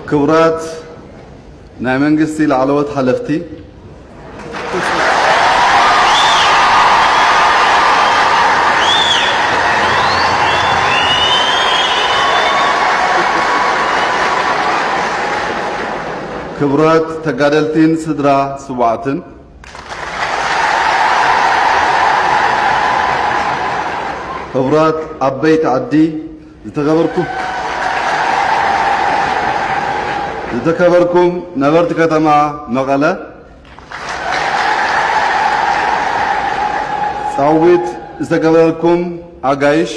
ክቡራት ናይ መንግስቲ ላዕለዎት ሓለፍቲ ክቡራት ተጋደልቲን ስድራ ስዋዕትን ክቡራት አበይት ዓዲ ዝተከበርኩም ነበርቲ ከተማ መቐለ ጻዊት ዝተገበረልኩም አጋይሽ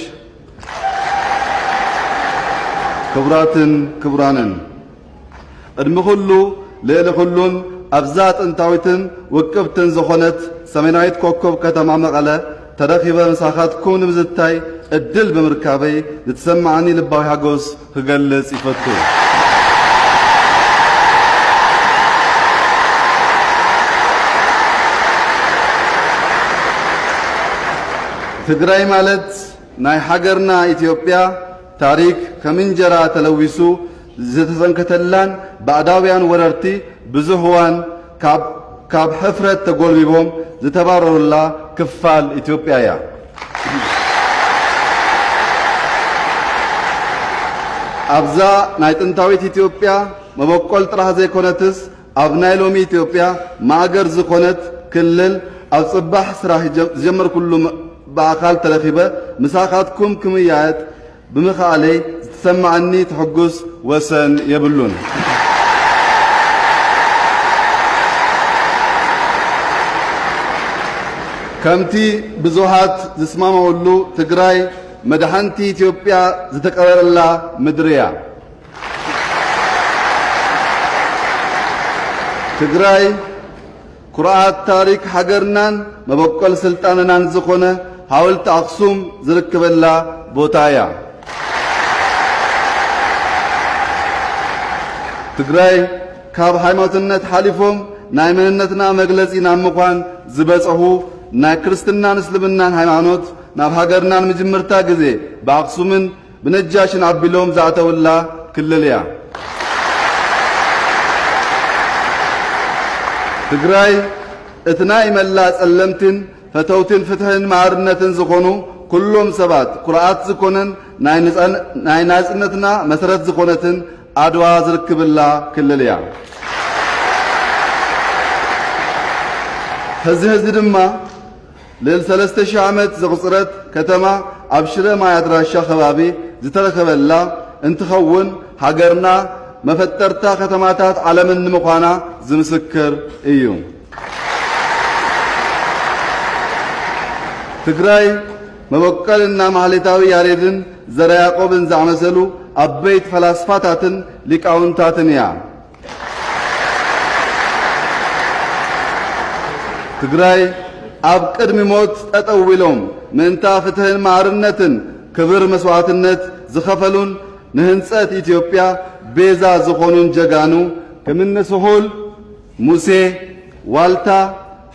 ክቡራትን ክቡራንን ቅድሚ ኩሉ ልዕሊ ኩሉን ኣብዛ ጥንታዊትን ውቅብትን ዝኾነት ሰሜናዊት ኮከብ ከተማ መቐለ ተረኺበ ምሳኻትኩም ንምዝታይ እድል ብምርካበይ ዝተሰማዓኒ ልባዊ ሓጎስ ክገልጽ ይፈቱ። ትግራይ ማለት ናይ ሃገርና ኢትዮጵያ ታሪክ ከምንጀራ ተለዊሱ ዝተሰንከተላን ባዕዳውያን ወረርቲ ብዙሕ እዋን ካብ ሕፍረት ተጎልቢቦም ዝተባረሩላ ክፋል ኢትዮጵያ እያ። ኣብዛ ናይ ጥንታዊት ኢትዮጵያ መበቆል ጥራሕ ዘይኮነትስ ኣብ ናይ ሎሚ ኢትዮጵያ ማእገር ዝኾነት ክልል ኣብ ጽባሕ ስራሕ ዝጀመርኩሉ በአካል ተረኺበ ምሳኻትኩም ክምያየጥ ብምኽኣለይ ዝተሰማዓኒ ትሕጉስ ወሰን የብሉን። ከምቲ ብዙሃት ዝስማማውሉ ትግራይ መድሓንቲ ኢትዮጵያ ዝተቀበረላ ምድሪ እያ። ትግራይ ኩርዓት ታሪክ ሃገርናን መበቆል ስልጣንናን ዝኾነ ሓወልቲ አክሱም ዝርከበላ ቦታ እያ። ትግራይ ካብ ሃይማኖትነት ሓሊፎም ናይ መንነትና መግለጺ ናብ ምዃን ዝበጽሑ ናይ ክርስትናን እስልምናን ሃይማኖት ናብ ሃገርናን ምጅምርታ ግዜ ብአክሱምን ብነጃሽን አቢሎም ዝኣተውላ ክልል እያ። ትግራይ እቲ ናይ መላእ ጸለምትን ፈተውትን ፍትሕን ማዕርነትን ዝኾኑ ኩሎም ሰባት ኩርዓት ዝኾነን ናይ ናጽነትና መሰረት ዝኾነትን አድዋ ዝርክብላ ክልል እያ። ሕዚ ድማ ልዕሊ 3000 ዓመት ዘቕፅረት ከተማ ኣብ ሽረ ማይ አድራሻ ከባቢ ዝተረከበላ እንትኸውን ሃገርና መፈጠርታ ከተማታት ዓለምን ንምዃና ዝምስክር እዩ። ትግራይ መበቀልና ማህሌታዊ ያሬድን ዘራ ያዕቆብን ዝኣመሰሉ አበይት ፈላስፋታትን ሊቃውንታትን እያ። ትግራይ ኣብ ቅድሚ ሞት ጠጠው ኢሎም ምእንታ ፍትሕን ማዕርነትን ክብር መስዋዕትነት ዝኸፈሉን ንህንጸት ኢትዮጵያ ቤዛ ዝኾኑን ጀጋኑ ከምነ ስሑል፣ ሙሴ፣ ዋልታ፣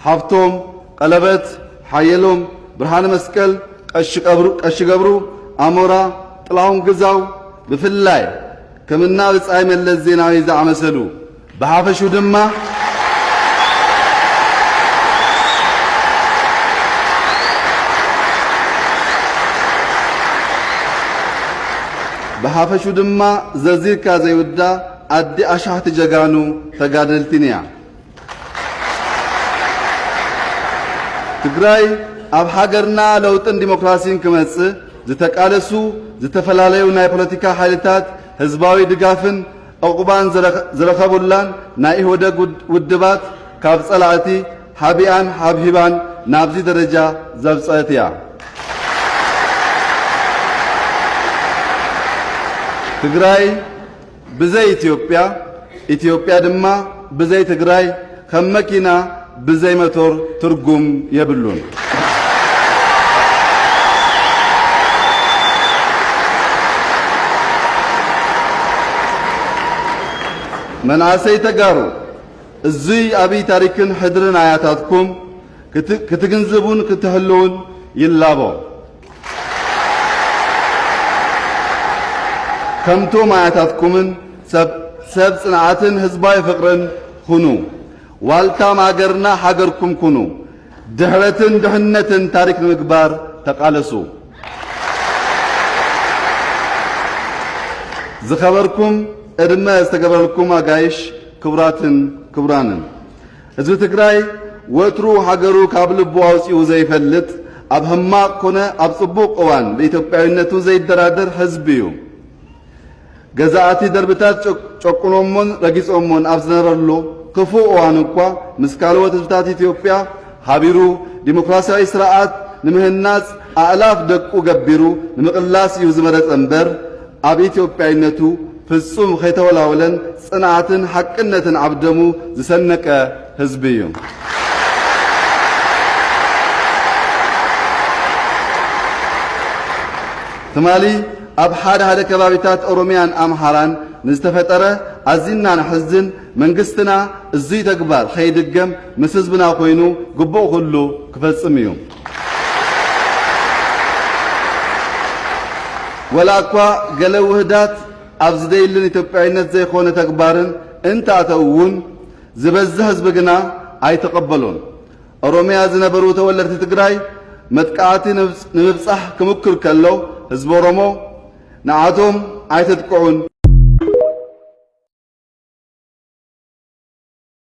ሓፍቶም፣ ቀለበት፣ ሓየሎም፣ ብርሃነ መስቀል፣ ቀሺ ገብሩ፣ አሞራ፣ ጥላሁን ግዛው ብፍላይ ከምና ብጻይ መለስ ዜናዊ ዝኣመሰሉ ብሓፈሹ ድማ ዘዚርካ ዘይውዳ ኣዲ ኣሻሕቲ ጀጋኑ ተጋደልቲን እያ። ትግራይ ኣብ ሃገርና ለውጥን ዲሞክራሲን ክመጽእ ዝተቃለሱ ዝተፈላለዩ ናይ ፖለቲካ ሓይልታት ህዝባዊ ድጋፍን ዕቁባን ዝረኸቡላን ናይ ኢህወደግ ውድባት ካብ ጸላእቲ ሓቢኣን ሓብሂባን ናብዚ ደረጃ ዘብጽአት እያ። ትግራይ ብዘይ ኢትዮጵያ ድማ ብዘይ ትግራይ ከም መኪና ብዘይ ሞተር ትርጉም የብሉን። መንአሰይ ተጋሩ እዙይ አብይ ታሪክን ሕድርን አያታትኩም ክትግንዘቡን ክትህልውን ይላቦ። ከምቶም አያታትኩምን ሰብ ጽንዓትን ህዝባዊ ፍቅርን ሁኑ ዋልታ ማገርና ሀገርኩም ኩኑ ድህረትን ድህነትን ታሪክ ንምግባር ተቃለሱ ዝኸበርኩም እድመ ዝተገበረልኩም አጋይሽ ክቡራትን ክቡራንን ህዝቢ ትግራይ ወትሩ ሀገሩ ካብ ልቡ አውፂኡ ዘይፈልጥ ኣብ ህማቅ ኮነ ኣብ ጽቡቅ እዋን በኢትዮጵያዊነቱ ዘይደራደር ህዝቢ እዩ ገዛእቲ ደርብታት ጨቁኖሞን ረጊጾሞን ኣብ ዝነበረሉ ክፉእ እዋን እኳ ምስ ካልኦት ህዝብታት ኢትዮጵያ ሃቢሩ ዲሞክራሲያዊ ስርዓት ንምህናጽ ኣእላፍ ደቁ ገቢሩ ንምቕላስ እዩ ዝመረጸ እምበር ኣብ ኢትዮጵያዊነቱ ፍጹም ከይተወላወለን ጽንዓትን ሓቅነትን ኣብ ደሙ ዝሰነቀ ህዝቢ እዩ ትማሊ ኣብ ሓደ ከባቢታት ኦሮሚያን ኣምሓራን ንዝተፈጠረ ኣዝና ንሕዝን መንግስትና እዙይ ተግባር ከይድገም ምስ ህዝብና ኮይኑ ግቡእ ኩሉ ክፈጽም እዩ ወላ እኳ ገለ ውህዳት ኣብ ዝደይልን ኢትዮጵያዊነት ዘይኮነ ተግባርን እንታተውን ዝበዝሕ ህዝቢ ግና ኣይተቐበሎን ኦሮሚያ ዝነበሩ ተወለድቲ ትግራይ መጥቃዕቲ ንምብጻሕ ክምክር ከለው ህዝቢ ኦሮሞ ንዓቶም ኣይተጥቅዑን